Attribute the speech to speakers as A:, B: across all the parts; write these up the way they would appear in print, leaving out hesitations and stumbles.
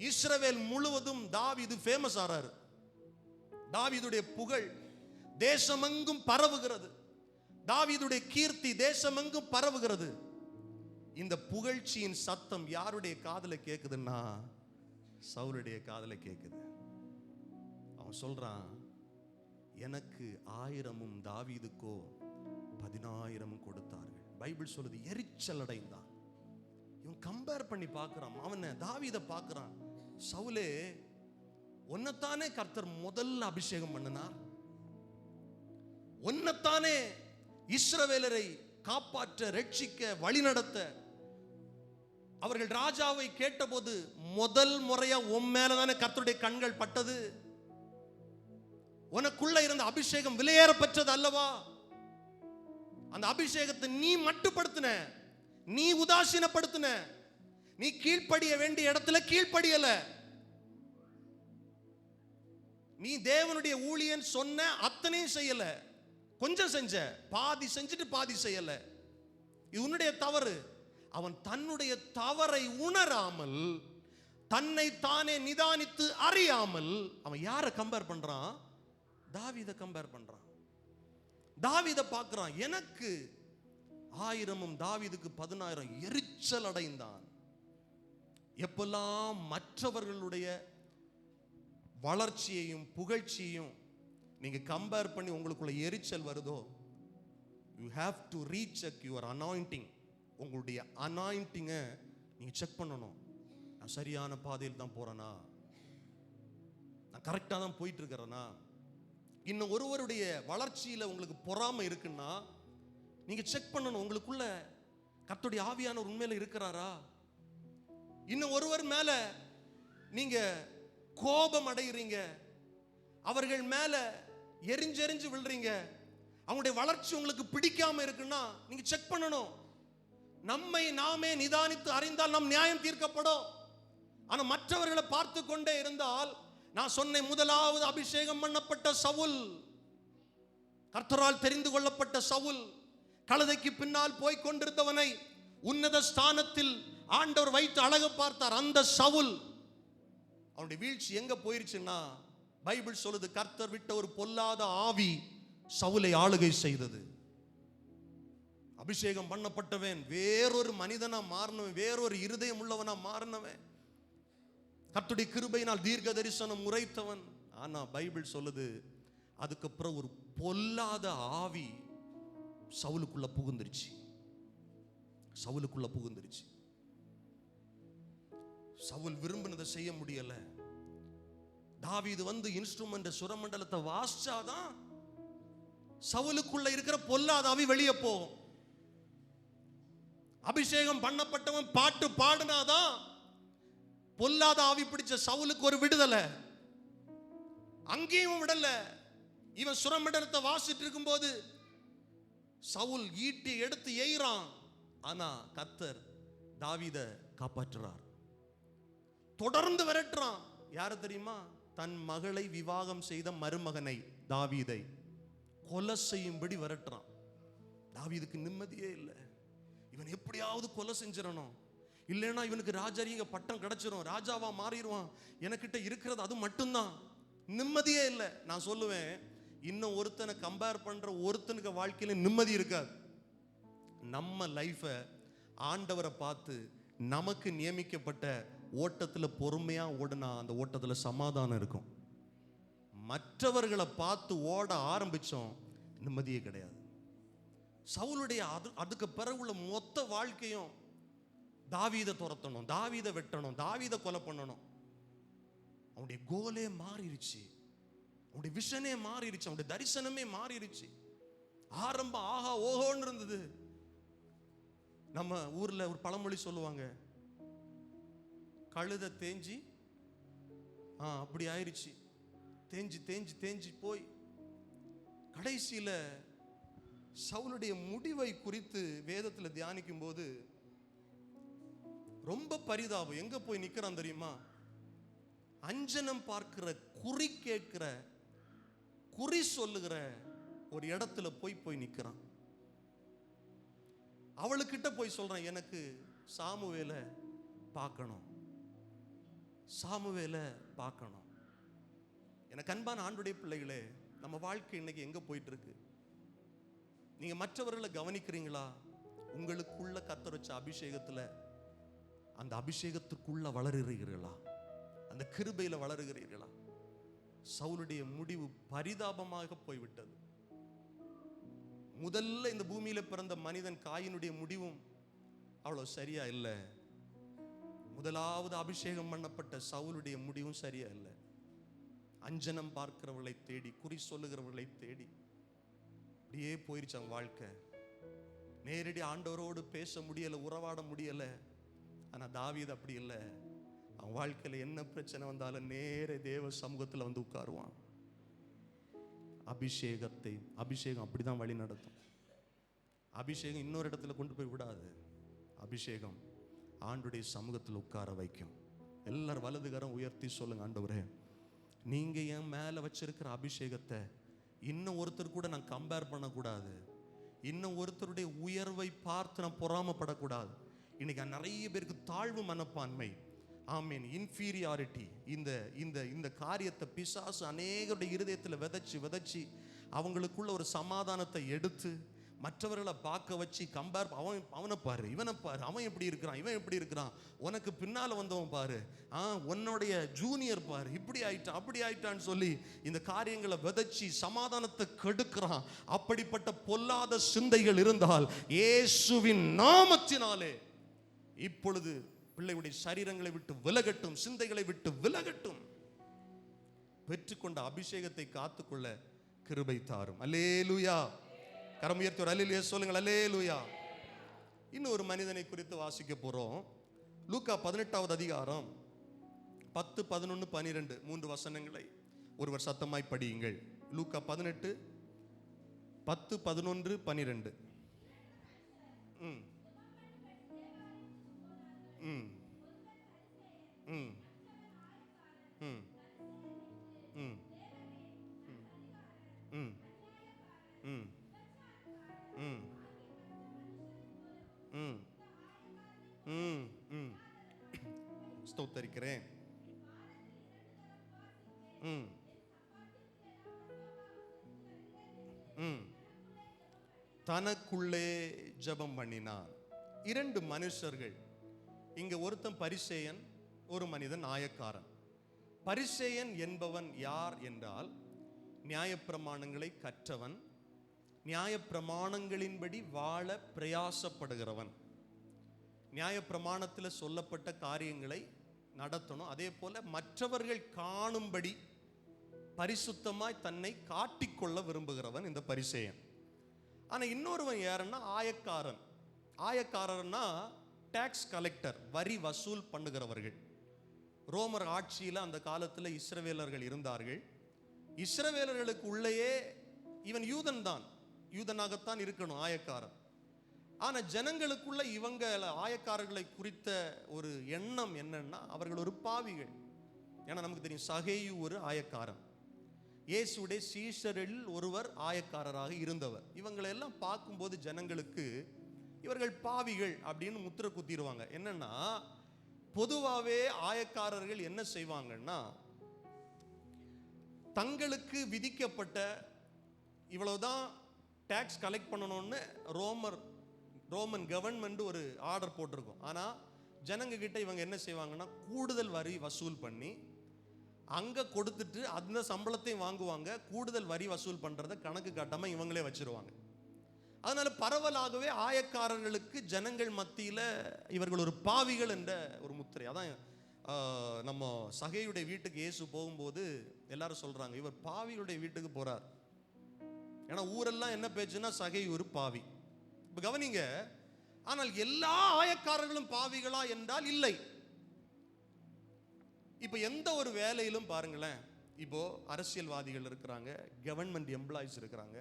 A: இஸ்ரவேல் முழுவதும் தாவீது ஃபேமஸ் ஆறாரு. தாவீதுடைய புகழ் தேசமெங்கும் பரவுகிறது. தாவீதுடைய கீர்த்தி தேசமெங்கும் பரவுகிறது. இந்த புகழ்ச்சியின் சத்தம் யாருடைய காதுல கேக்குதுன்னா சவுலுடைய காதுல கேக்குது. அவன் சொல்றான், எனக்கு 1000 தாவீதுக்கோ 10,000 கொடுத்தார்கள். பைபிள் சொல்லுது எரிச்சல் அடைந்தான். இவன் கம்பேர் பண்ணி பார்க்கிறான், அவனை தாவீதை பார்க்கிறான். சவுலே, உன்னைத்தானே கர்த்தர் முதல்ல அபிஷேகம் பண்ணினார், உன்னைத்தானே இஸ்ரவேலரை காப்பாற்ற ரட்சிக்க வழிநடத்த அவர்கள் ராஜாவை கேட்டபோது முதல் முறையா உன் மேலதானே கர்த்தருடைய கண்கள் பட்டது. உனக்குள்ள இருந்த அபிஷேகம் விலையேற பெற்றது அல்லவா? அந்த அபிஷேகத்தை நீ மட்டுப்படுத்தின, நீ உதாசீனப்படுத்தின, நீ கீழ்ப்படிய வேண்டிய இடத்துல கீழ்ப்படியல. நீ தேவனுடைய ஊழியன் சொன்ன அத்தனையும் செய்யல, கொஞ்சம் செஞ்ச, பாதி செஞ்சுட்டு பாதி செய்யல. இது உன்னுடைய தவறு. அவன் தன்னுடைய தவறை உணராமல், தன்னை தானே நிதானித்து அறியாமல் அவன் யாரை கம்பேர் பண்றான்? தாவீதை கம்பேர் பண்றான். தாவீதை பார்க்கிறான், எனக்கு 1000 தாவீதுக்கு 10,000. எரிச்சல் அடைந்தான். எப்பெல்லாம் மற்றவர்களுடைய வளர்ச்சியையும் புகழ்ச்சியையும் நீங்க கம்பேர் பண்ணி உங்களுக்குள்ள எரிச்சல் வருதோ, you have to recheck your anointing. உங்களுடைய அனாயிண்டிங்கை நீங்க செக் பண்ணணும். நான் சரியான பாதையில் தான் போறேனா, நான் கரெக்டாக தான் போயிட்டு இருக்கிறேனா? இன்னும் ஒருவருடைய வளர்ச்சியில் உங்களுக்கு பொறாமை இருக்குன்னா நீங்க செக் பண்ணணும், உங்களுக்குள்ள கர்த்தருடைய ஆவியானவர் உண்மையில இருக்கிறாரா? இன்னும் ஒருவர் மேல நீங்க கோபம் அடைகிறீங்க, அவர்கள் மேல எரிஞ்செறிஞ்சு விழுறீங்க, அவங்களுடைய வளர்ச்சி உங்களுக்கு பிடிக்காம இருக்குன்னா நீங்க செக் பண்ணணும். நம்மை நாமே நிதானித்து அறிந்தால் நம் நியாயம் தீர்க்கப்படும். ஆனா மற்றவர்களை பார்த்து கொண்டே இருந்தால், நான் சொன்ன முதலாவது அபிஷேகம் பண்ணப்பட்ட சவுல், கர்த்தரால் தெரிந்து கொள்ளப்பட்ட சவுல், கழுதைக்கு பின்னால் போய் கொண்டிருந்தவனை உன்னத ஸ்தானத்தில் ஆண்டவர் வைத்து அழகு பார்த்தார். அந்த சவுல், அவனுடைய வீழ்ச்சி எங்க போயிருச்சுன்னா, பைபிள் சொல்லுது, கர்த்தர் விட்ட ஒரு பொல்லாத ஆவி சவுலை ஆளுகை செய்தது. அபிஷேகம் பண்ணப்பட்டவன் வேறொரு மனிதனா மாறினவன், வேறொரு இருதயம் உள்ளவனா மாறினவன், கர்த்தருடைய கிருபையினால் தீர்க்க தரிசனம் உரைத்தவன். ஆனா பைபிள் சொல்லுது, அதுக்கப்புறம் ஒரு பொல்லாத ஆவி சவுலுக்குள்ள புகுந்துருச்சு. சவுலுக்குள்ள புகுந்துருச்சு. சவுல் விரும்பினதை செய்ய முடியல. தாவீது வந்து இன்ஸ்ட்ருமெண்ட் சுரமண்டலத்தை வாசிச்சாதான் சவுலுக்குள்ள இருக்கிற பொல்லாத ஆவி வெளியே போகும். அபிஷேகம் பண்ணப்பட்டவன் பாட்டு பாடினாதான் பொல்லாத ஆவி பிடிச்ச சவுலுக்கு ஒரு விடுதலை. அங்கேயும் விடல. இவன் சுரமண்டலத்தை வாசிட்டு இருக்கும் போது சவுல் ஈட்டி எடுத்து எய்றான். ஆனா கர்த்தர் தாவீதை காப்பாற்றுறார். தொடர்ந்து விரட்டுறான். யாரு தெரியுமா? தன் மகளை விவாகம் செய்த மருமகனை தாவீதை கொலை செய்யும்படி விரட்டுறான். தாவீதுக்கு நிம்மதியே இல்லை. இவன் எப்படியாவது கொலை செஞ்சிடணும், இல்லைன்னா இவனுக்கு ராஜரீக பட்டம் கிடைச்சிரும், ராஜாவா மாறிடுவான், எனக்கிட்ட இருக்கிறது அது மட்டும்தான். நிம்மதியே இல்லை. நான் சொல்லுவேன், இன்னும் ஒருத்தனை கம்பேர் பண்ற ஒருத்தனுக்கு வாழ்க்கையில நிம்மதி இருக்காது. நம்ம லைஃபை ஆண்டவரை பார்த்து நமக்கு நியமிக்கப்பட்ட ஓட்டத்தில் பொறுமையா ஓடுனா அந்த ஓட்டத்தில் சமாதானம் இருக்கும். மற்றவர்களை பார்த்து ஓட ஆரம்பிச்சோம், நிம்மதியே கிடையாது. சவுலுடைய அதுக்கு பிறகு உள்ள மொத்த வாழ்க்கையும் தாவீதை துரத்தணும், தாவீதை வெட்டணும், தாவீதை கொலை பண்ணணும். அவனுடைய கோலே மாறிடுச்சு, அவனுடைய விஷனே மாறிடுச்சு, அவனுடைய தரிசனமே மாறிடுச்சு. ஆரம்பம் ஆஹா ஓஹோன்னு இருந்தது. நம்ம ஊர்ல ஒரு பழமொழி சொல்லுவாங்க, கழுதை தேஞ்சி அப்படி ஆயிடுச்சு. தேஞ்சி தேஞ்சி தேஞ்சி போய் கடைசியில சவுலுடைய முடிவை குறித்து வேதத்தில் தியானிக்கும் போது ரொம்ப பரிதாபம். எங்க போய் நிக்கிறான் தெரியுமா? அஞ்சனம் பார்க்கிற, குறி கேட்கிற, குறி சொல்லுகிற ஒரு இடத்துல போய் நிக்கிறான். அவளுக்கிட்ட போய் சொல்றான், எனக்கு சாமுவேலை பார்க்கணும். சாமுவேலை பார்க்கணும். எனக்கு அன்பான ஆண்டுடைய பிள்ளைகளே, நம்ம வாழ்க்கை இன்னைக்கு எங்க போயிட்டு இருக்கு? நீங்க மற்றவர்களை கவனிக்கிறீங்களா? உங்களுக்குள்ள கர்த்தர் வச்ச அபிஷேகத்துல, அந்த அபிஷேகத்துக்குள்ள வளருகிறீர்களா? அந்த கிருபையில வளருகிறீர்களா? சவுலுடைய முடிவு பரிதாபமாக போய்விட்டது. முதல்ல இந்த பூமியில பிறந்த மனிதன் காயினுடைய முடிவும் அவ்வளவு சரியா இல்லை. முதலாவது அபிஷேகம் பண்ணப்பட்ட சவுலுடைய முடிவும் சரியா இல்லை. அஞ்சனம் பார்க்கிறவர்களை தேடி, குறி சொல்லுகிறவர்களை தேடி அப்படியே போயிருச்சு அவன் வாழ்க்கை. நேரடி ஆண்டவரோடு பேச முடியல, உறவாட முடியல. ஆனா தாவீது அப்படி இல்லை. அவன் வாழ்க்கையில என்ன பிரச்சனை வந்தாலும் நேர தேவ சமூகத்துல வந்து உட்காருவான். அபிஷேகம் அப்படிதான் வழி நடத்தும். அபிஷேகம் இன்னொரு இடத்துல கொண்டு போய் விடாது. அபிஷேகம் ஆண்டுடைய சமூகத்தில் உட்கார வைக்கும். எல்லாரும் வலதுகரம் உயர்த்தி சொல்லுங்க, ஆண்டவரே, நீங்க என் மேல வச்சிருக்கிற அபிஷேகத்தை இன்னும் ஒருத்தர் கூட நான் கம்பேர் பண்ணக்கூடாது. இன்னும் ஒருத்தருடைய உயர்வை பார்த்து நான் பொறாமப்படக்கூடாது. இன்னைக்கு நிறைய பேருக்கு தாழ்வு மனப்பான்மை, ஆமீன், இன்ஃபீரியாரிட்டி, இந்த காரியத்தை பிசாசு அநேகருடைய இருதயத்தில் விதைச்சு அவங்களுக்குள்ள ஒரு சமாதானத்தை எடுத்து மற்றவர்களை பார்க்க வச்சு கம்பேர், அவனை பாரு, இவனை பாரு, அவன் எப்படி இருக்கிறான், இவன் எப்படி இருக்கிறான், உனக்கு பின்னால வந்தவன் பாரு, உன்னுடைய ஜூனியர் பாரு, இப்படி ஆயிட்டான் அப்படி ஆயிட்டான்னு சொல்லி இந்த காரியங்களை விதைச்சி சமாதானத்தை கெடுக்கிறான். அப்படிப்பட்ட பொல்லாத சிந்தைகள் இருந்தால் இயேசுவின் நாமத்தினாலே இப்பொழுது பிள்ளையுடைய சரீரங்களை விட்டு விலகட்டும், சிந்தைகளை விட்டு விலகட்டும். பெற்றுக்கொண்ட அபிஷேகத்தை காத்துக்கொள்ள கிருபை தாரும். அல்லேலூயா. கரம் உயர்த்தி ஒரு அல்லேலூயா சொல்லுங்கள். அல்லேலூயா. இன்னும் ஒரு மனிதனை குறித்து வாசிக்க போறோம். லூக்கா 18வது அதிகாரம் 10, 11, 12 3 வசனங்களை ஒருவர் சத்தமாய் படியுங்கள். லூக்கா 18 10, 11, 12. ம் ம் ம் ம் ம் ம் ம் ம் ம் ம் ம் ஸ்தோத்தரிக்கிறேன். ம் ம் தனக்குள்ளே ஜெபம் பண்ணினான். 2 மனுஷர்கள் இங்க, ஒருத்தன் பரிசேயன், ஒரு மனிதன் ஆயக்காரன். பரிசேயன் என்பவன் யார் என்றால், நியாயப்பிரமாணங்களை கற்றவன், நியாயப்பிரமாணங்களின்படி வாழ பிரயாசப்படுகிறவன், நியாயப்பிரமாணத்தில் சொல்லப்பட்ட காரியங்களை நடத்தணும், அதே போல மற்றவர்கள் காணும்படி பரிசுத்தமாய் தன்னை காட்டிக்கொள்ள விரும்புகிறவன் இந்த பரிசேயன். ஆனா இன்னொருவன் யாருன்னா ஆயக்காரன். ஆயக்காரர்னா டாக்ஸ் கலெக்டர், வரி வசூல் பண்ணுகிறவர்கள். ரோமர் ஆட்சியில் அந்த காலத்தில் இஸ்ரவேலர்கள் இருந்தார்கள். இஸ்ரவேலர்களுக்கு உள்ளேயே இவன் யூதன் தான், யூதனாகத்தான் இருக்கணும் ஆயக்காரன். ஆனா ஜனங்களுக்குள்ள இவங்க ஆயக்காரர்களை குறித்த ஒரு எண்ணம் என்னன்னா, அவர்கள் ஒரு பாவிகள். ஏன்னா நமக்கு தெரியும், சகேயு ஒரு ஆயக்காரன், இயேசுடைய சீஷரில் ஒருவர் ஆயக்காரராக இருந்தவர். இவங்களை எல்லாம் பார்க்கும்போது ஜனங்களுக்கு இவர்கள் பாவிகள் அப்படின்னு முத்திரை குத்திடுவாங்க. என்னன்னா, பொதுவாகவே ஆயக்காரர்கள் என்ன செய்வாங்கன்னா, தங்களுக்கு விதிக்கப்பட்ட இவ்வளவுதான் டாக்ஸ் கலெக்ட் பண்ணணும்னு ரோமன் கவர்மெண்ட் ஒரு ஆர்டர் போட்டிருக்கும். ஆனால் ஜனங்க கிட்ட இவங்க என்ன செய்வாங்கன்னா, கூடுதல் வரி வசூல் பண்ணி அங்கே கொடுத்துட்டு அந்த சம்பளத்தையும் வாங்குவாங்க. கூடுதல் வரி வசூல் பண்ணுறதை கணக்கு காட்டாமல் இவங்களே வச்சிருவாங்க. அதனால பரவலாகவே ஆயக்காரர்களுக்கு ஜனங்கள் மத்தியில் இவர்கள் ஒரு பாவிகள் என்ற ஒரு முத்திரை. அதான் நம்ம சகேயுடைய வீட்டுக்கு இயேசு போகும்போது எல்லாரும் சொல்றாங்க, இவர் பாவிகளுடைய வீட்டுக்கு போறார். ஏன்னா ஊரெல்லாம் என்ன பேச்சுன்னா, சகேயு ஒரு பாவி. இப்போ கவனிங்க, ஆனால் எல்லா ஆயக்காரர்களும் பாவிகளா என்றால் இல்லை. இப்போ எந்த ஒரு வேலையிலும் பாருங்களேன், இப்போ அரசியல்வாதிகள் இருக்கிறாங்க, கவர்மெண்ட் எம்ப்ளாயிஸ் இருக்கிறாங்க.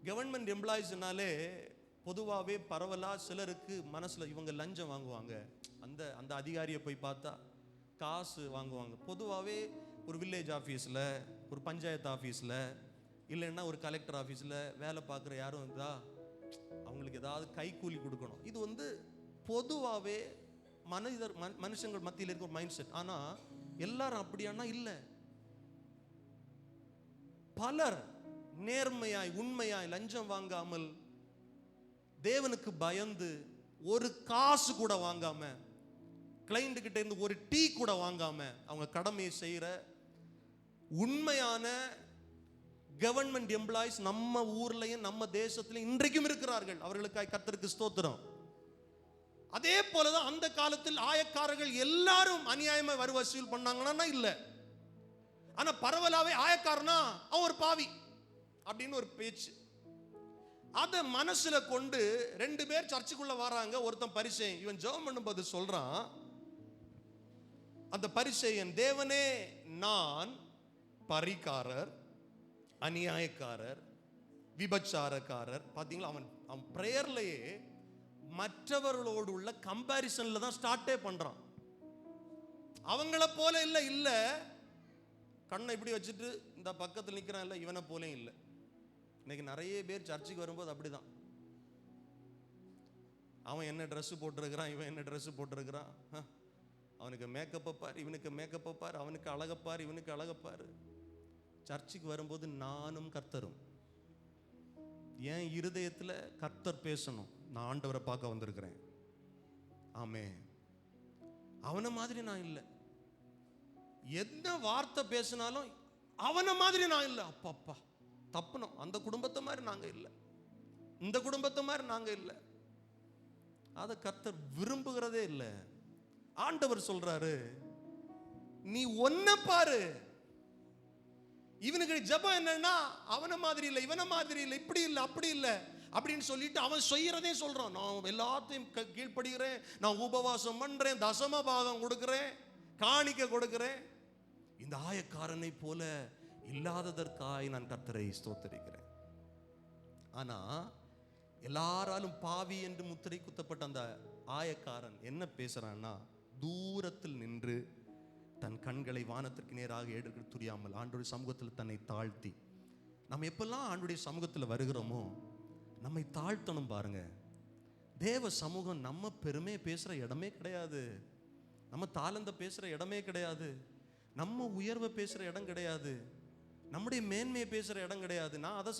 A: கவர்மெண்ட் எம்ப்ளாயிஸ்னாலே பொதுவாகவே பரவலா சிலருக்கு மனசில் இவங்க லஞ்சம் வாங்குவாங்க, அந்த அதிகாரியை போய் பார்த்தா காசு வாங்குவாங்க. பொதுவாகவே ஒரு வில்லேஜ் ஆஃபீஸில், ஒரு பஞ்சாயத்து ஆஃபீஸில், இல்லைன்னா ஒரு கலெக்டர் ஆஃபீஸில் வேலை பார்க்குற யாரும் இருந்தால் அவங்களுக்கு ஏதாவது கைக்கூலி கொடுக்கணும். இது பொதுவாகவே மனுஷங்கள் மத்தியில் இருக்க ஒரு மைண்ட் செட். ஆனா எல்லாரும் அப்படியானா இல்ல. பலர் நேர்மையாய் உண்மையாய் லஞ்சம் வாங்காமல் தேவனுக்கு பயந்து ஒரு காசு கூட வாங்காம, கிளைண்ட் கிட்ட இருந்து ஒரு டீ கூட வாங்காம அவங்க கடமையை செய்யற உண்மையான கவர்மெண்ட் எம்ப்ளாயிஸ் நம்ம ஊர்லயும் நம்ம தேசத்திலும் இன்றைக்கும் இருக்கிறார்கள். அவர்களுக்காய் கர்த்தருக்கு ஸ்தோத்திரம். அதே போலதான் அந்த காலத்தில் ஆயக்காரர்கள் எல்லாரும் அநியாயமா வரி வசூல் பண்ணாங்கன்னா இல்ல. ஆனா பரவலாவே ஆயக்காரனா அவன் ஒரு பாவி அப்படின்னு ஒரு பேச்சு. அத மனசுல கொண்டு 2 பேர் சர்ச்சுக்குள்ள வராங்க. ஒருத்தன் பரிசேயன். இவன் ஜெபம் பண்ணும்போது சொல்றான், அந்த பரிசேயன், தேவனே நான் பரிகாரர், அநியாயக்காரர், விபச்சாரக்காரர். பாத்தீங்களா, அவன் பிரேயர்லயே மற்றவர்களோடு உள்ள கம்பாரிசன்ல தான் ஸ்டார்ட்டே பண்றான். அவங்கள போல இல்ல கண்ணை இப்படி வச்சுட்டு இந்த பக்கத்தில் நிக்கிறான் இல்ல, இவனை போலே இல்லை. இன்னைக்கு நிறைய பேர் சர்ச்சுக்கு வரும்போது அப்படிதான். அவன் என்ன ட்ரெஸ் போட்டிருக்கிறான், இவன் என்ன ட்ரெஸ் போட்டிருக்கிறான், அவனுக்கு மேக்கப்பை பார், இவனுக்கு மேக்கப்பை பார், அவனுக்கு அழகப்பார், இவனுக்கு அழகப்பார். சர்ச்சுக்கு வரும்போது நானும் கர்த்தரும் என் இருதயத்தில் கர்த்தர் பேசணும். நான் ஆண்டவரை பார்க்க வந்திருக்கிறேன். ஆமே, அவனை மாதிரி நான் இல்லை. என்ன வார்த்தை பேசினாலும் அவனை மாதிரி நான் இல்லை. அப்பா தப்புனோம். அந்த குடும்பத்தை மாதிரி நாங்க இல்லை, இந்த குடும்பத்தை மாதிரி நாங்க இல்லை. அதை கர்த்தர் விரும்புகிறதே இல்லை. ஆண்டவர் சொல்றாரு, நீ ஒன்ன பாரு. இவனுக்கு ஜெபம் என்னன்னா அவனை மாதிரி இல்லை, இவனை மாதிரி இல்லை, இப்படி இல்லை, அப்படி இல்லை அப்படின்னு சொல்லிட்டு அவன் செய்யறதே சொல்றான். நான் எல்லாத்தையும் கீழ்ப்படுகிறேன், நான் உபவாசம் பண்றேன், தசம பாகம் கொடுக்கிறேன், காணிக்க கொடுக்கிறேன். இந்த ஆயக்காரனை போல இல்லாததற்காய் நான் கர்த்தரை ஸ்தோத்திரிக்கிறேன். ஆனா எல்லாராலும் பாவி என்று முத்திரை குத்தப்பட்ட அந்த ஆயக்காரன் என்ன பேசுறான்னா, தூரத்தில் நின்று தன் கண்களை வானத்திற்கு நேராக எடுக்க துரியாமல் ஆண்டவருடைய சமூகத்தில் தன்னை தாழ்த்தி, நம்ம எப்பெல்லாம் ஆண்டவருடைய சமூகத்தில் வருகிறோமோ நம்மை தாழ்த்தணும். பாருங்க, தேவ சமூகம் நம்ம பெருமையை பேசுற இடமே கிடையாது, நம்ம தாளந்த பேசுற இடமே கிடையாது, நம்ம உயர்வை பேசுற இடம் கிடையாது, நம்முடைய மேன்மையை பேசுற இடம் கிடையாது. நான் அதை